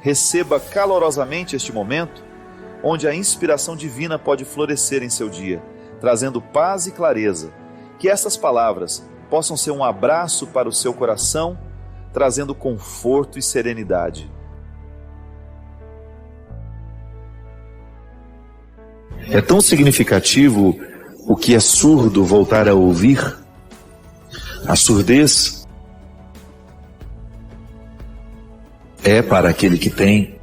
receba calorosamente este momento, onde a inspiração divina pode florescer em seu dia, trazendo paz e clareza. Que essas palavras possam ser um abraço para o seu coração, trazendo conforto e serenidade. É tão significativo o que é surdo voltar a ouvir. A surdez é para aquele que tem.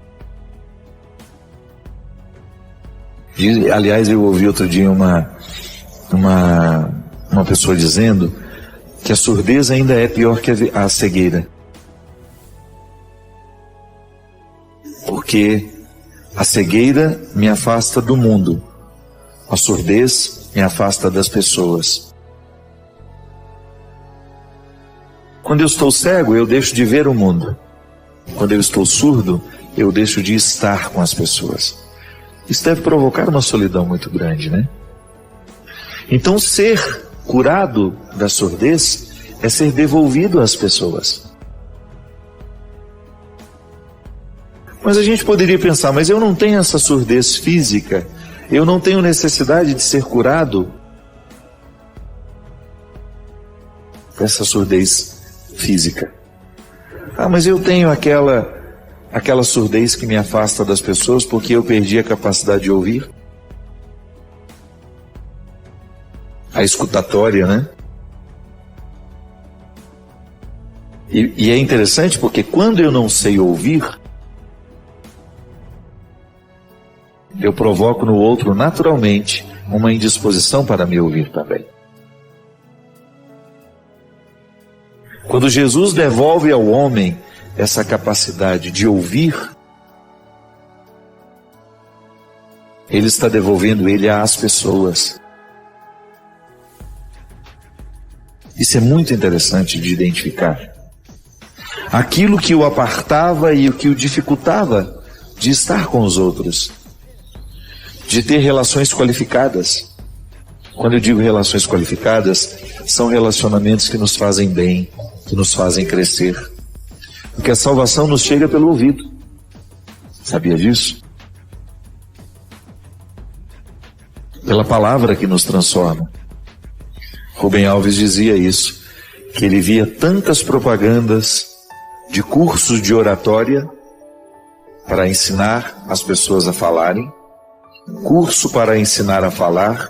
Aliás, eu ouvi outro dia uma pessoa dizendo que a surdez ainda é pior que a cegueira. Porque a cegueira me afasta do mundo, a surdez me afasta das pessoas. Quando eu estou cego, eu deixo de ver o mundo. Quando eu estou surdo, eu deixo de estar com as pessoas. Isso deve provocar uma solidão muito grande, né? Então, ser curado da surdez é ser devolvido às pessoas. Mas a gente poderia pensar, mas eu não tenho essa surdez física, eu não tenho necessidade de ser curado dessa surdez física. Ah, mas eu tenho aquela surdez que me afasta das pessoas porque eu perdi a capacidade de ouvir. A escutatória, né? E é interessante porque quando eu não sei ouvir, eu provoco no outro naturalmente uma indisposição para me ouvir também. Quando Jesus devolve ao homem essa capacidade de ouvir, Ele está devolvendo ele às pessoas. Isso é muito interessante de identificar. Aquilo que o apartava e o que o dificultava de estar com os outros, de ter relações qualificadas. Quando eu digo relações qualificadas, são relacionamentos que nos fazem bem, que nos fazem crescer. Porque a salvação nos chega pelo ouvido. Sabia disso? Pela palavra que nos transforma. Rubem Alves dizia isso, que ele via tantas propagandas de cursos de oratória para ensinar as pessoas a falarem, curso para ensinar a falar,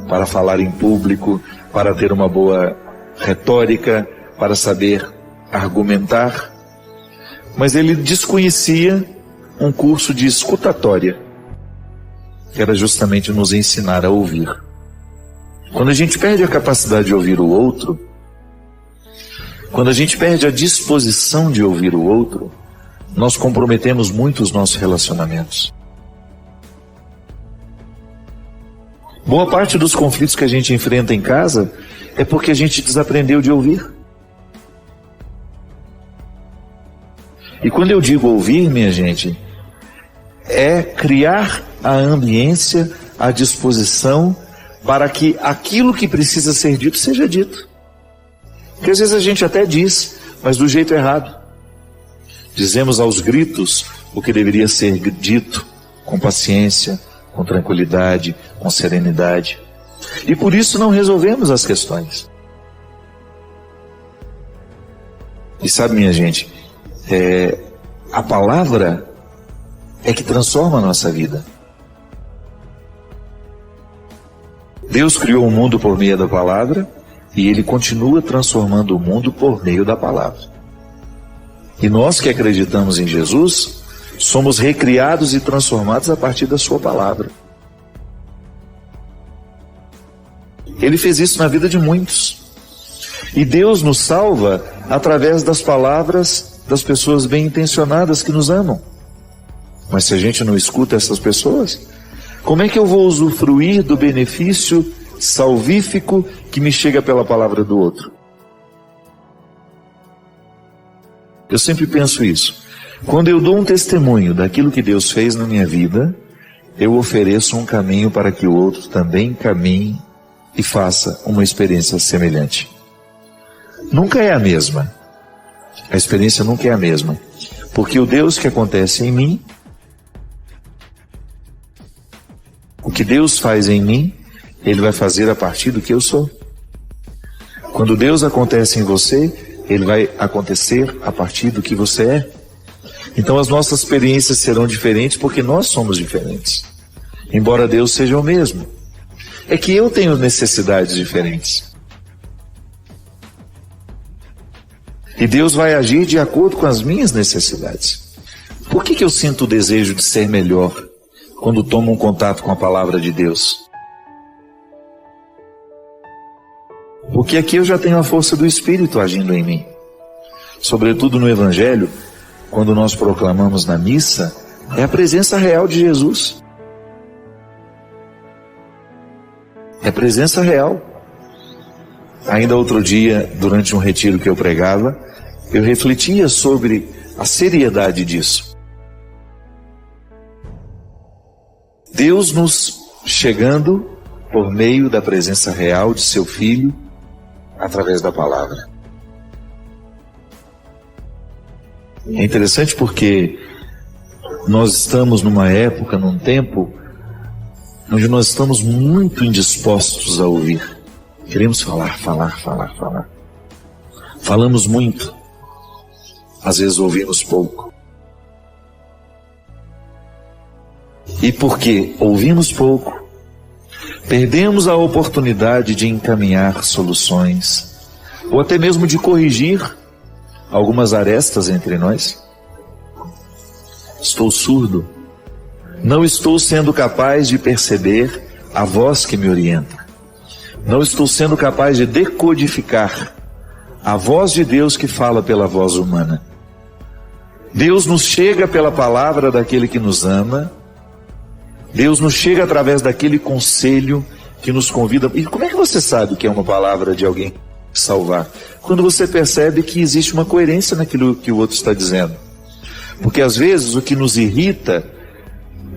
para falar em público, para ter uma boa retórica, para saber argumentar, mas ele desconhecia um curso de escutatória, que era justamente nos ensinar a ouvir. Quando a gente perde a capacidade de ouvir o outro, quando a gente perde a disposição de ouvir o outro, nós comprometemos muito os nossos relacionamentos. Boa parte dos conflitos que a gente enfrenta em casa é porque a gente desaprendeu de ouvir. E quando eu digo ouvir, minha gente, é criar a ambiência, a disposição para que aquilo que precisa ser dito seja dito. Porque às vezes a gente até diz, mas do jeito errado. Dizemos aos gritos o que deveria ser dito com paciência, com tranquilidade, com serenidade. E por isso não resolvemos as questões. E sabe, minha gente, a palavra é que transforma a nossa vida. Deus criou o mundo por meio da palavra e Ele continua transformando o mundo por meio da palavra. E nós que acreditamos em Jesus, somos recriados e transformados a partir da sua palavra. Ele fez isso na vida de muitos. E Deus nos salva através das palavras das pessoas bem intencionadas que nos amam. Mas se a gente não escuta essas pessoas, como é que eu vou usufruir do benefício salvífico que me chega pela palavra do outro? Eu sempre penso isso. Quando eu dou um testemunho daquilo que Deus fez na minha vida, eu ofereço um caminho para que o outro também caminhe e faça uma experiência semelhante. Nunca é a mesma. A experiência nunca é a mesma. Porque o Deus que acontece em mim, o que Deus faz em mim, Ele vai fazer a partir do que eu sou. Quando Deus acontece em você, Ele vai acontecer a partir do que você é. Então as nossas experiências serão diferentes porque nós somos diferentes. Embora Deus seja o mesmo. É que eu tenho necessidades diferentes. E Deus vai agir de acordo com as minhas necessidades. Por que eu sinto o desejo de ser melhor quando tomo um contato com a palavra de Deus? Porque aqui eu já tenho a força do Espírito agindo em mim. Sobretudo no Evangelho, quando nós proclamamos na missa, é a presença real de Jesus. É a presença real. Ainda outro dia, durante um retiro que eu pregava, eu refletia sobre a seriedade disso. Deus nos chegando por meio da presença real de seu Filho, através da palavra. É interessante porque nós estamos numa época, num tempo, onde nós estamos muito indispostos a ouvir. Queremos falar. Falamos muito. Às vezes ouvimos pouco. E porque ouvimos pouco, perdemos a oportunidade de encaminhar soluções, ou até mesmo de corrigir algumas arestas entre nós. Estou surdo. Não estou sendo capaz de perceber a voz que me orienta. Não estou sendo capaz de decodificar a voz de Deus que fala pela voz humana. Deus nos chega pela palavra daquele que nos ama. Deus nos chega através daquele conselho que nos convida. E como é que você sabe que é uma palavra de alguém salvar? Quando você percebe que existe uma coerência naquilo que o outro está dizendo. Porque às vezes o que nos irrita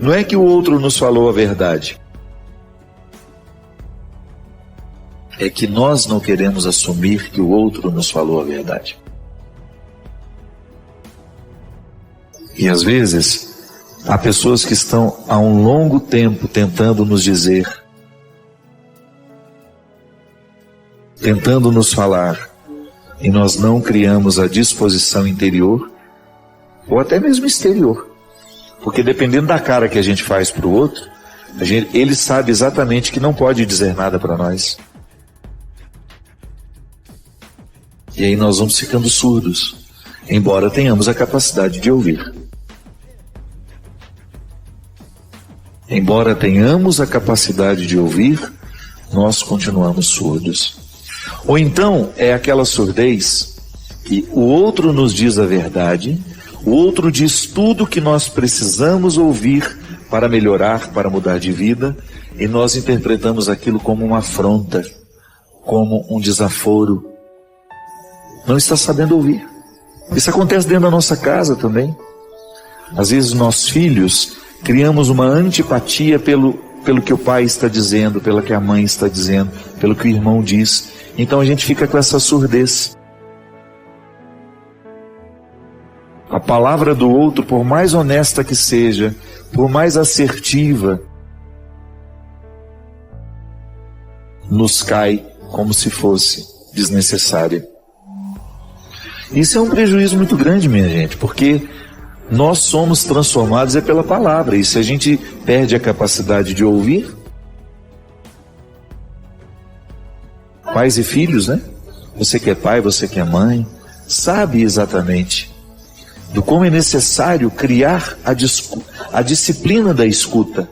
não é que o outro nos falou a verdade. É que nós não queremos assumir que o outro nos falou a verdade. E às vezes, há pessoas que estão há um longo tempo tentando nos dizer, tentando nos falar, e nós não criamos a disposição interior, ou até mesmo exterior. Porque dependendo da cara que a gente faz para o outro, ele sabe exatamente que não pode dizer nada para nós. E aí nós vamos ficando surdos, embora tenhamos a capacidade de ouvir. Embora tenhamos a capacidade de ouvir, nós continuamos surdos. Ou então é aquela surdez que o outro nos diz a verdade, o outro diz tudo que nós precisamos ouvir para melhorar, para mudar de vida, e nós interpretamos aquilo como uma afronta, como um desaforo. Não está sabendo ouvir. Isso acontece dentro da nossa casa também. Às vezes nós filhos criamos uma antipatia pelo que o pai está dizendo, pelo que a mãe está dizendo, pelo que o irmão diz. Então a gente fica com essa surdez. A palavra do outro, por mais honesta que seja, por mais assertiva, nos cai como se fosse desnecessária. Isso é um prejuízo muito grande, minha gente, porque nós somos transformados pela palavra, e se a gente perde a capacidade de ouvir, pais e filhos, né? Você que é pai, você que é mãe, sabe exatamente do como é necessário criar a disciplina da escuta.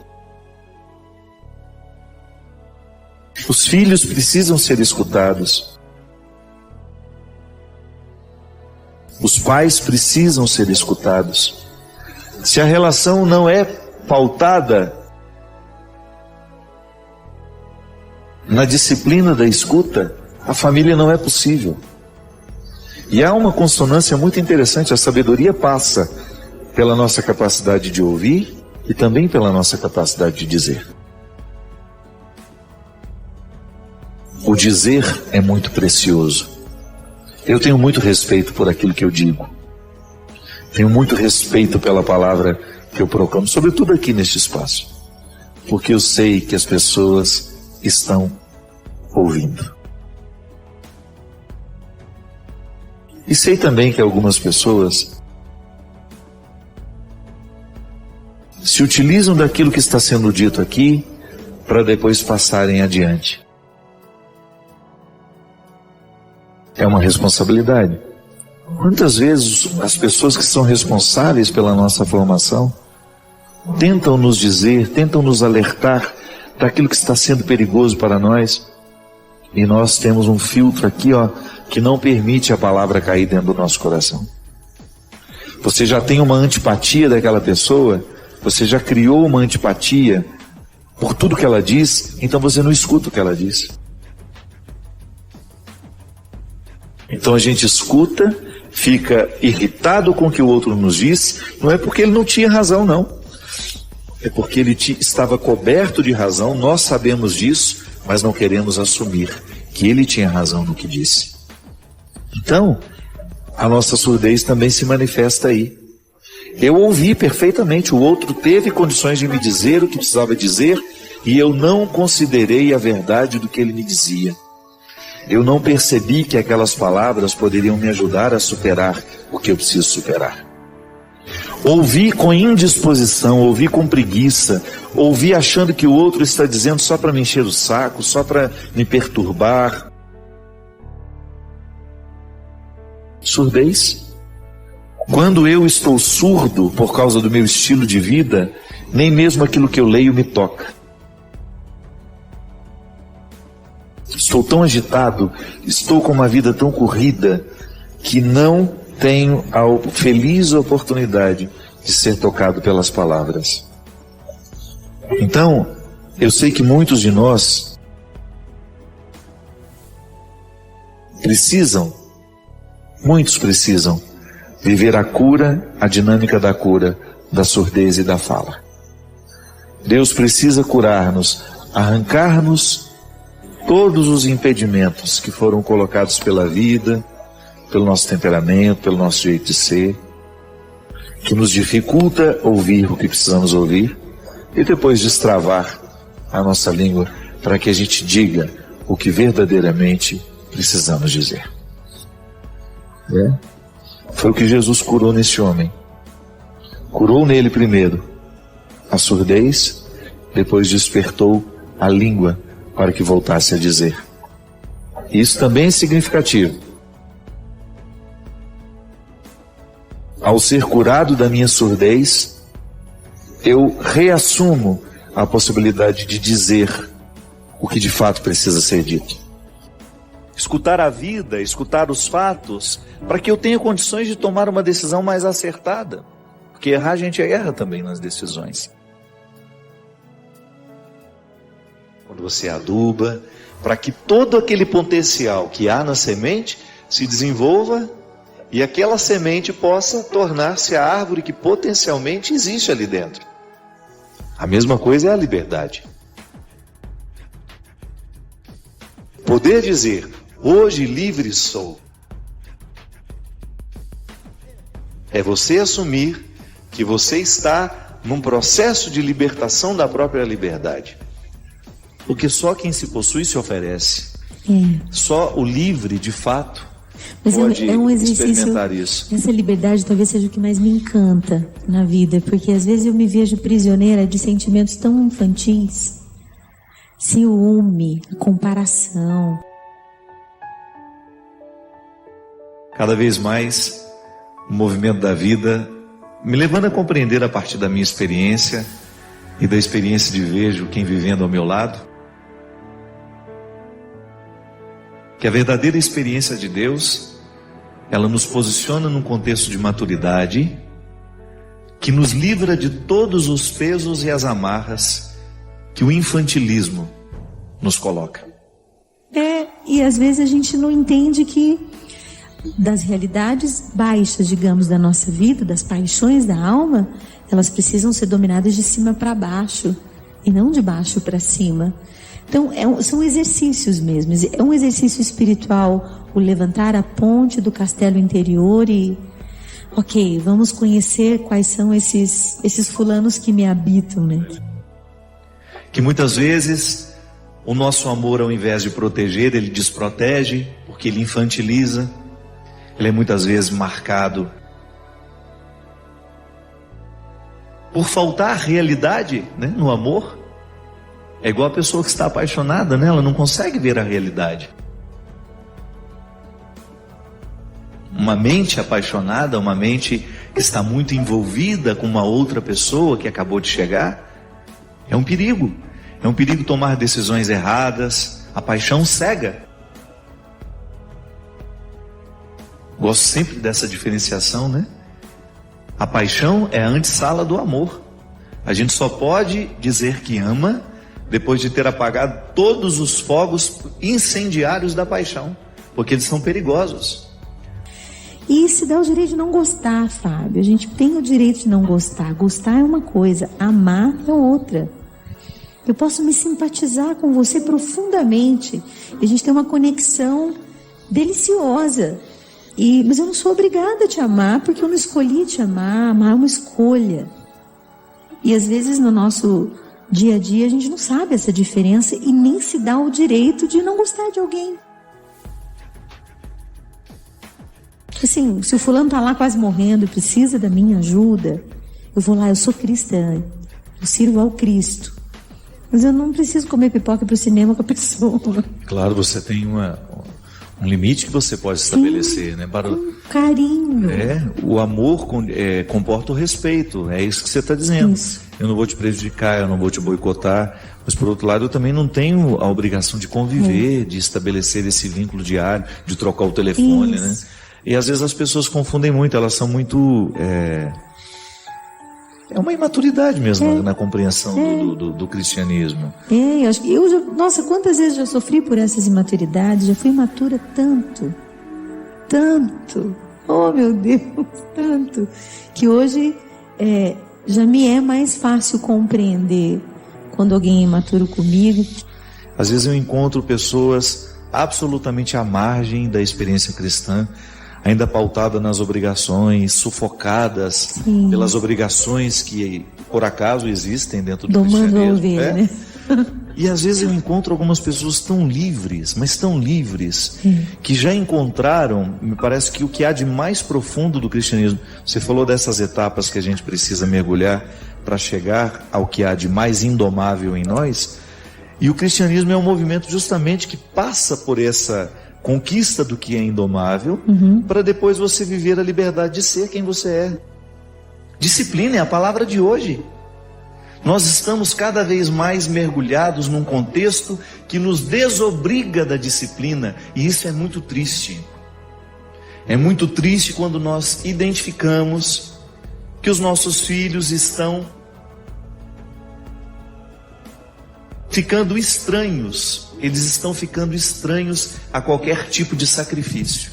Os filhos precisam ser escutados. Os pais precisam ser escutados. Se a relação não é pautada na disciplina da escuta, a família não é possível. E há uma consonância muito interessante, a sabedoria passa pela nossa capacidade de ouvir e também pela nossa capacidade de dizer. O dizer é muito precioso. Eu tenho muito respeito por aquilo que eu digo. Tenho muito respeito pela palavra que eu proclamo, sobretudo aqui neste espaço, porque eu sei que as pessoas estão ouvindo. E sei também que algumas pessoas se utilizam daquilo que está sendo dito aqui para depois passarem adiante. É uma responsabilidade. Quantas vezes as pessoas que são responsáveis pela nossa formação tentam nos dizer, tentam nos alertar daquilo que está sendo perigoso para nós, e nós temos um filtro aqui, que não permite a palavra cair dentro do nosso coração. Você já tem uma antipatia daquela pessoa, você já criou uma antipatia por tudo que ela diz, então você não escuta o que ela diz. Então a gente escuta, fica irritado com o que o outro nos diz, não é porque ele não tinha razão, não. É porque ele estava coberto de razão, nós sabemos disso, mas não queremos assumir que ele tinha razão no que disse. Então, a nossa surdez também se manifesta aí. Eu ouvi perfeitamente, o outro teve condições de me dizer o que precisava dizer, e eu não considerei a verdade do que ele me dizia. Eu não percebi que aquelas palavras poderiam me ajudar a superar o que eu preciso superar. Ouvi com indisposição, ouvi com preguiça, ouvi achando que o outro está dizendo só para me encher o saco, só para me perturbar. Surdez. Quando eu estou surdo por causa do meu estilo de vida, nem mesmo aquilo que eu leio me toca. Estou tão agitado, estou com uma vida tão corrida, que não tenho a feliz oportunidade de ser tocado pelas palavras. Então, eu sei que muitos de nós muitos precisam viver a cura, a dinâmica da cura, da surdez e da fala. Deus precisa curar-nos, arrancar-nos todos os impedimentos que foram colocados pela vida, pelo nosso temperamento, pelo nosso jeito de ser, que nos dificulta ouvir o que precisamos ouvir, e depois destravar a nossa língua para que a gente diga o que verdadeiramente precisamos dizer. Foi o que Jesus curou nesse homem. Curou nele primeiro a surdez, depois despertou a língua para que voltasse a dizer. Isso também é significativo. Ao ser curado da minha surdez, eu reassumo a possibilidade de dizer o que de fato precisa ser dito. Escutar a vida, escutar os fatos, para que eu tenha condições de tomar uma decisão mais acertada. Porque errar, a gente erra também nas decisões. Quando você aduba, para que todo aquele potencial que há na semente se desenvolva e aquela semente possa tornar-se a árvore que potencialmente existe ali dentro. A mesma coisa é a liberdade. Poder dizer, hoje livre sou, é você assumir que você está num processo de libertação da própria liberdade. Porque só quem se possui se oferece. Só o livre, de fato, mas pode é um exercício, experimentar isso. Essa liberdade talvez seja o que mais me encanta na vida, porque às vezes eu me vejo prisioneira de sentimentos tão infantis. Ciúme, comparação. Cada vez mais, o movimento da vida me levando a compreender a partir da minha experiência e da experiência de vejo quem vivendo ao meu lado, que a verdadeira experiência de Deus, ela nos posiciona num contexto de maturidade, que nos livra de todos os pesos e as amarras que o infantilismo nos coloca. E às vezes a gente não entende que das realidades baixas, digamos, da nossa vida, das paixões da alma, elas precisam ser dominadas de cima para baixo e não de baixo para cima. Então, são exercícios mesmo, é um exercício espiritual, o levantar a ponte do castelo interior e ok, vamos conhecer quais são esses fulanos que me habitam, né? Que muitas vezes o nosso amor, ao invés de proteger, ele desprotege, porque ele infantiliza. Ele é muitas vezes marcado por faltar realidade, né, no amor. É igual a pessoa que está apaixonada, né? Ela não consegue ver a realidade. Uma mente apaixonada, uma mente que está muito envolvida com uma outra pessoa que acabou de chegar, é um perigo. É um perigo tomar decisões erradas. A paixão cega. Gosto sempre dessa diferenciação, né? A paixão é a antessala do amor. A gente só pode dizer que ama depois de ter apagado todos os fogos incendiários da paixão, porque eles são perigosos. E se dá o direito de não gostar, Fábio. A gente tem o direito de não gostar. Gostar é uma coisa, amar é outra. Eu posso me simpatizar com você profundamente. E a gente tem uma conexão deliciosa. Mas eu não sou obrigada a te amar, porque eu não escolhi te amar. Amar é uma escolha. E às vezes no nosso dia a dia a gente não sabe essa diferença e nem se dá o direito de não gostar de alguém. Assim, se o fulano tá lá quase morrendo e precisa da minha ajuda, eu vou lá, eu sou cristã, eu sirvo ao Cristo. Mas eu não preciso comer pipoca pro cinema com a pessoa. Claro, você tem um limite que você pode estabelecer, né? Para com carinho. O amor comporta o respeito, é isso que você está dizendo. Isso. Eu não vou te prejudicar, eu não vou te boicotar, mas por outro lado eu também não tenho a obrigação de conviver, de estabelecer esse vínculo diário, de trocar o telefone, né? E às vezes as pessoas confundem muito, elas são muito... É uma imaturidade mesmo na compreensão do cristianismo. Nossa, quantas vezes já sofri por essas imaturidades, já fui imatura tanto, oh meu Deus, tanto, que hoje já me é mais fácil compreender quando alguém é imaturo comigo. Às vezes eu encontro pessoas absolutamente à margem da experiência cristã, ainda pautada nas obrigações, sufocadas pelas obrigações que por acaso existem dentro do cristianismo. Né? E às vezes eu encontro algumas pessoas tão livres, mas tão livres, que já encontraram, me parece que o que há de mais profundo do cristianismo. Você falou dessas etapas que a gente precisa mergulhar para chegar ao que há de mais indomável em nós. E o cristianismo é um movimento justamente que passa por essa conquista do que é indomável, para depois você viver a liberdade de ser quem você é. Disciplina é a palavra de hoje. Nós estamos cada vez mais mergulhados num contexto que nos desobriga da disciplina, e isso é muito triste. É muito triste quando nós identificamos que os nossos filhos estão ficando estranhos, eles estão ficando estranhos a qualquer tipo de sacrifício.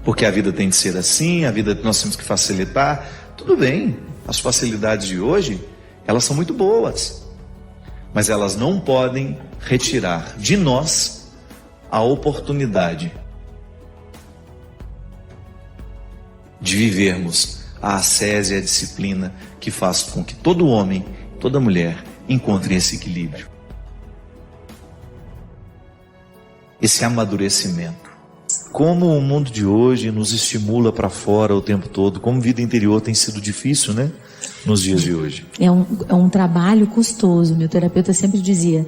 Porque a vida tem de ser assim, a vida nós temos que facilitar. Tudo bem, as facilidades de hoje, elas são muito boas, mas elas não podem retirar de nós a oportunidade de vivermos a ascese e a disciplina que faz com que todo homem, toda mulher encontre esse equilíbrio, esse amadurecimento. Como o mundo de hoje nos estimula para fora o tempo todo, como vida interior tem sido difícil, né? Nos dias de hoje. É um trabalho custoso. Meu terapeuta sempre dizia,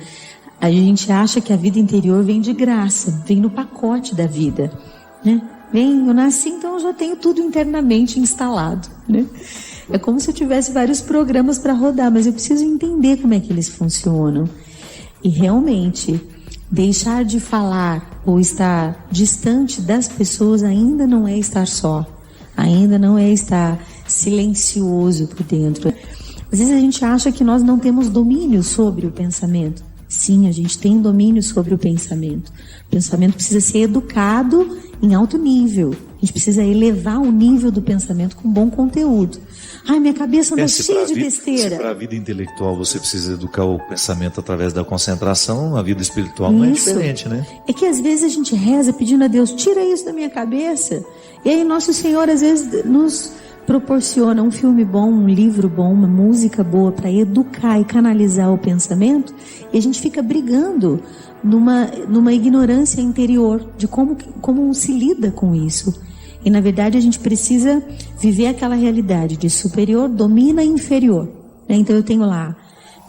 a gente acha que a vida interior vem de graça, vem no pacote da vida, né? Eu nasci, então eu já tenho tudo internamente instalado, né? É como se eu tivesse vários programas para rodar, mas eu preciso entender como é que eles funcionam. E realmente, deixar de falar ou estar distante das pessoas ainda não é estar só, ainda não é estar silencioso por dentro. Às vezes a gente acha que nós não temos domínio sobre o pensamento. Sim, a gente tem domínio sobre o pensamento. O pensamento precisa ser educado em alto nível. A gente precisa elevar o nível do pensamento com bom conteúdo. Ai, minha cabeça anda cheia de besteira. Se para a vida intelectual você precisa educar o pensamento através da concentração, a vida espiritual não é diferente, né? É que às vezes a gente reza pedindo a Deus, tira isso da minha cabeça. E aí Nosso Senhor às vezes nos proporciona um filme bom, um livro bom, uma música boa para educar e canalizar o pensamento, e a gente fica brigando numa ignorância interior de como se lida com isso. E na verdade a gente precisa viver aquela realidade de superior domina inferior, né? Então eu tenho lá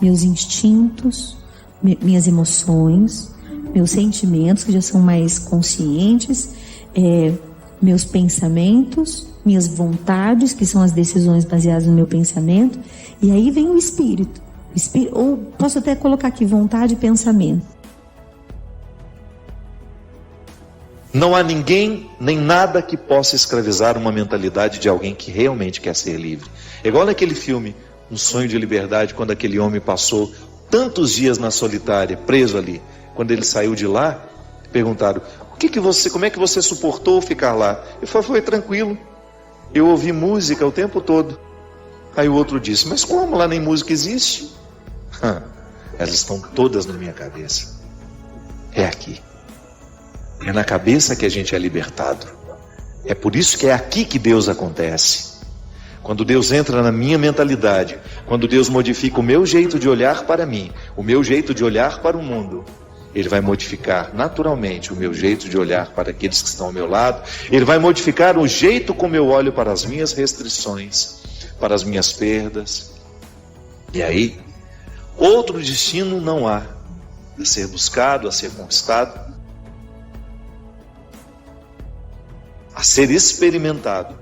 meus instintos, minhas emoções, meus sentimentos que já são mais conscientes, meus pensamentos, minhas vontades, que são as decisões baseadas no meu pensamento, e aí vem o espírito. Ou posso até colocar aqui vontade e pensamento. Não há ninguém, nem nada que possa escravizar uma mentalidade de alguém que realmente quer ser livre. É igual naquele filme, Um Sonho de Liberdade, quando aquele homem passou tantos dias na solitária, preso ali. Quando ele saiu de lá, perguntaram, como é que você suportou ficar lá? Ele falou, foi tranquilo, eu ouvi música o tempo todo. Aí o outro disse, mas como? Lá nem música existe? Elas estão todas na minha cabeça. É aqui. É na cabeça que a gente é libertado. É por isso que é aqui que Deus acontece. Quando Deus entra na minha mentalidade, quando Deus modifica o meu jeito de olhar para mim, o meu jeito de olhar para o mundo, Ele vai modificar naturalmente o meu jeito de olhar para aqueles que estão ao meu lado. Ele vai modificar o jeito como eu olho para as minhas restrições, para as minhas perdas. E aí, outro destino não há a ser buscado, a ser conquistado, a ser experimentado.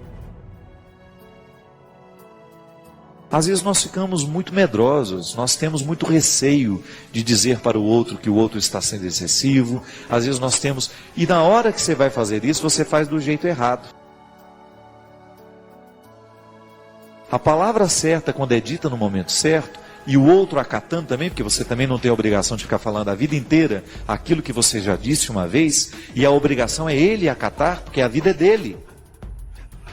Às vezes nós ficamos muito medrosos, nós temos muito receio de dizer para o outro que o outro está sendo excessivo. Às vezes nós temos, e na hora que você vai fazer isso, você faz do jeito errado. A palavra certa, quando é dita no momento certo, e o outro acatando também, porque você também não tem a obrigação de ficar falando a vida inteira aquilo que você já disse uma vez, e a obrigação é ele acatar, porque a vida é dele.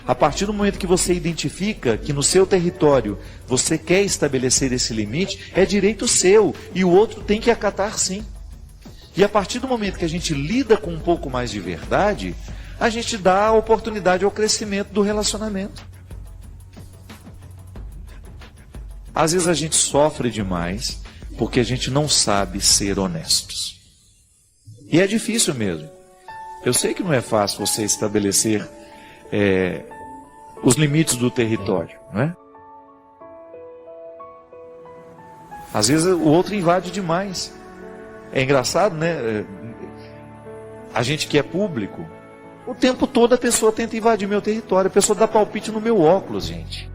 A partir do momento que você identifica que no seu território você quer estabelecer esse limite, é direito seu, e o outro tem que acatar sim. E a partir do momento que a gente lida com um pouco mais de verdade, a gente dá a oportunidade ao crescimento do relacionamento. Às vezes a gente sofre demais porque a gente não sabe ser honestos. E é difícil mesmo. Eu sei que não é fácil você estabelecer os limites do território, não é? Às vezes o outro invade demais. É engraçado, né? A gente que é público, o tempo todo a pessoa tenta invadir meu território. A pessoa dá palpite no meu óculos, gente.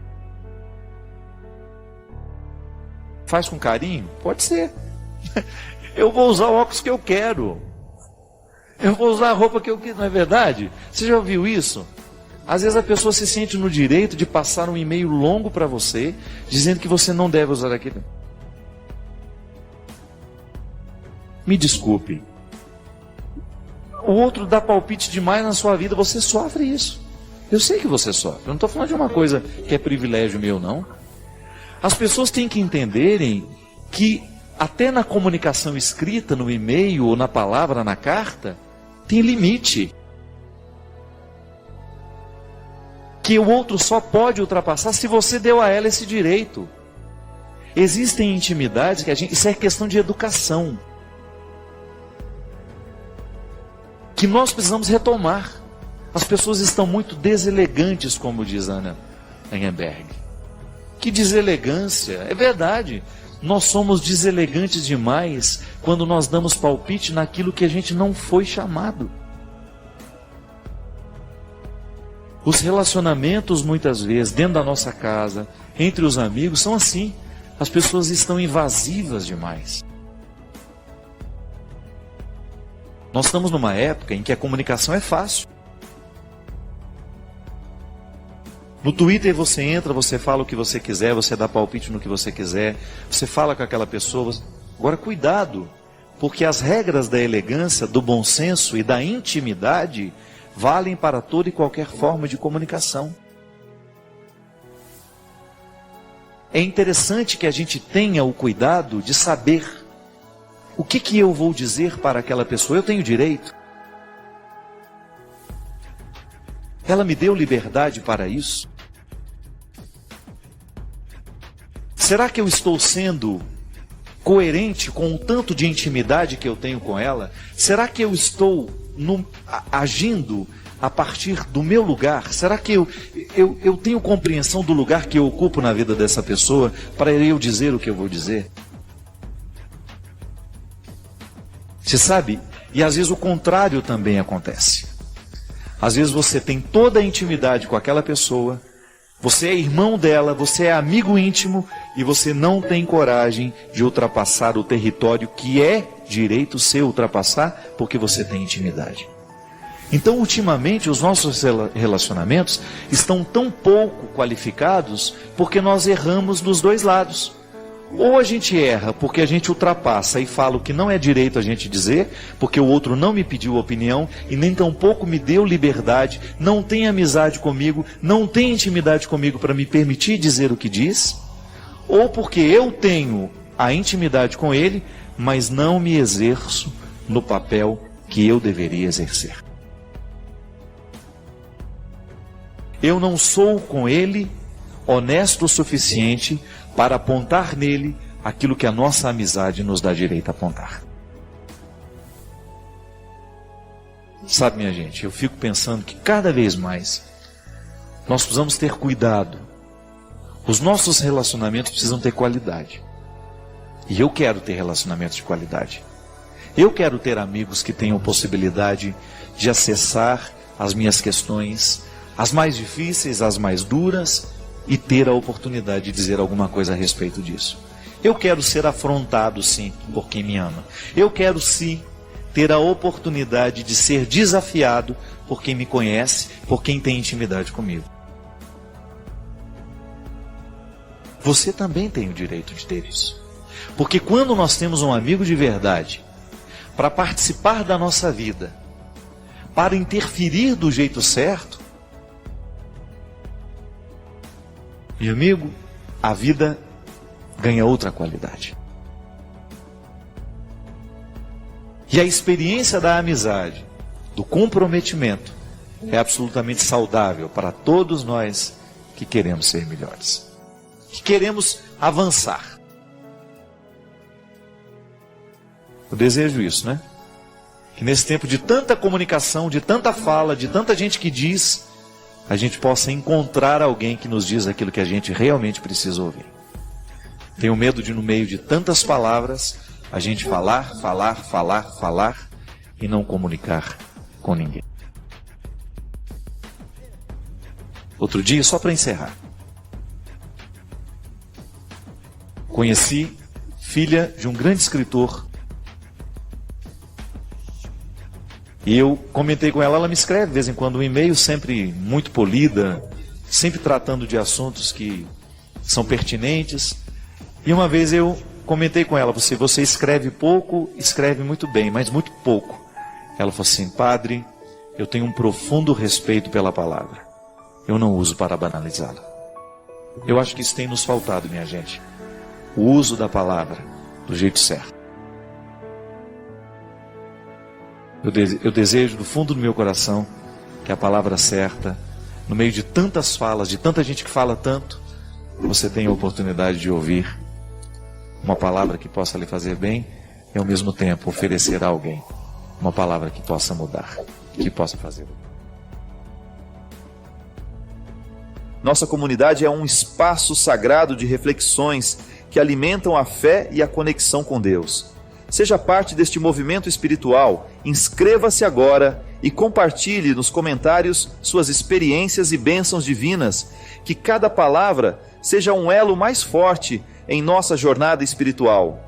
Faz com carinho? Pode ser. Eu vou usar o óculos que eu quero. Eu vou usar a roupa que eu quero, não é verdade? Você já ouviu isso? Às vezes a pessoa se sente no direito de passar um e-mail longo para você, dizendo que você não deve usar aquilo. Me desculpe. O outro dá palpite demais na sua vida, você sofre isso. Eu sei que você sofre. Eu não estou falando de uma coisa que é privilégio meu, não. As pessoas têm que entenderem que até na comunicação escrita, no e-mail ou na palavra, na carta, tem limite. Que o outro só pode ultrapassar se você deu a ela esse direito. Existem intimidades que isso é questão de educação, que nós precisamos retomar. As pessoas estão muito deselegantes, como diz Anna Engelberg. Que deselegância, é verdade. Nós somos deselegantes demais quando nós damos palpite naquilo que a gente não foi chamado. Os relacionamentos, muitas vezes, dentro da nossa casa, entre os amigos, são assim. As pessoas estão invasivas demais. Nós estamos numa época em que a comunicação é fácil. No Twitter você entra, você fala o que você quiser, você dá palpite no que você quiser, você fala com aquela pessoa. Agora cuidado, porque as regras da elegância, do bom senso e da intimidade valem para toda e qualquer forma de comunicação. É interessante que a gente tenha o cuidado de saber o que eu vou dizer para aquela pessoa. Eu tenho direito. Ela me deu liberdade para isso. Será que eu estou sendo coerente com o tanto de intimidade que eu tenho com ela? Será que eu estou agindo a partir do meu lugar? Será que eu tenho compreensão do lugar que eu ocupo na vida dessa pessoa para eu dizer o que eu vou dizer? Você sabe? E às vezes o contrário também acontece. Às vezes você tem toda a intimidade com aquela pessoa, você é irmão dela, você é amigo íntimo e você não tem coragem de ultrapassar o território que é direito seu ultrapassar porque você tem intimidade. Então, ultimamente, os nossos relacionamentos estão tão pouco qualificados porque nós erramos dos dois lados. Ou a gente erra porque a gente ultrapassa e fala o que não é direito a gente dizer, porque o outro não me pediu opinião e nem tampouco me deu liberdade, não tem amizade comigo, não tem intimidade comigo para me permitir dizer o que diz, ou porque eu tenho a intimidade com ele, mas não me exerço no papel que eu deveria exercer. Eu não sou com ele honesto o suficiente para apontar nele aquilo que a nossa amizade nos dá direito a apontar. Sabe, minha gente, eu fico pensando que cada vez mais nós precisamos ter cuidado. Os nossos relacionamentos precisam ter qualidade. E eu quero ter relacionamentos de qualidade. Eu quero ter amigos que tenham possibilidade de acessar as minhas questões, as mais difíceis, as mais duras, e ter a oportunidade de dizer alguma coisa a respeito disso. Eu quero ser afrontado, sim, por quem me ama. Eu quero, sim, ter a oportunidade de ser desafiado por quem me conhece, por quem tem intimidade comigo. Você também tem o direito de ter isso. Porque quando nós temos um amigo de verdade, para participar da nossa vida, para interferir do jeito certo, meu amigo, a vida ganha outra qualidade. E a experiência da amizade, do comprometimento, é absolutamente saudável para todos nós que queremos ser melhores, que queremos avançar. Eu desejo isso, né? Que nesse tempo de tanta comunicação, de tanta fala, de tanta gente que diz, a gente possa encontrar alguém que nos diz aquilo que a gente realmente precisa ouvir. Tenho medo de, no meio de tantas palavras, a gente falar e não comunicar com ninguém. Outro dia, só para encerrar, conheci filha de um grande escritor. E eu comentei com ela, ela me escreve de vez em quando um e-mail, sempre muito polida, sempre tratando de assuntos que são pertinentes. E uma vez eu comentei com ela, você escreve pouco, escreve muito bem, mas muito pouco. Ela falou assim, padre, eu tenho um profundo respeito pela palavra. Eu não uso para banalizá-la. Eu acho que isso tem nos faltado, minha gente. O uso da palavra do jeito certo. Eu desejo do fundo do meu coração que a palavra certa, no meio de tantas falas, de tanta gente que fala tanto, você tenha a oportunidade de ouvir uma palavra que possa lhe fazer bem e ao mesmo tempo oferecer a alguém uma palavra que possa mudar, que possa fazer bem. Nossa comunidade é um espaço sagrado de reflexões que alimentam a fé e a conexão com Deus. Seja parte deste movimento espiritual, inscreva-se agora e compartilhe nos comentários suas experiências e bênçãos divinas, que cada palavra seja um elo mais forte em nossa jornada espiritual.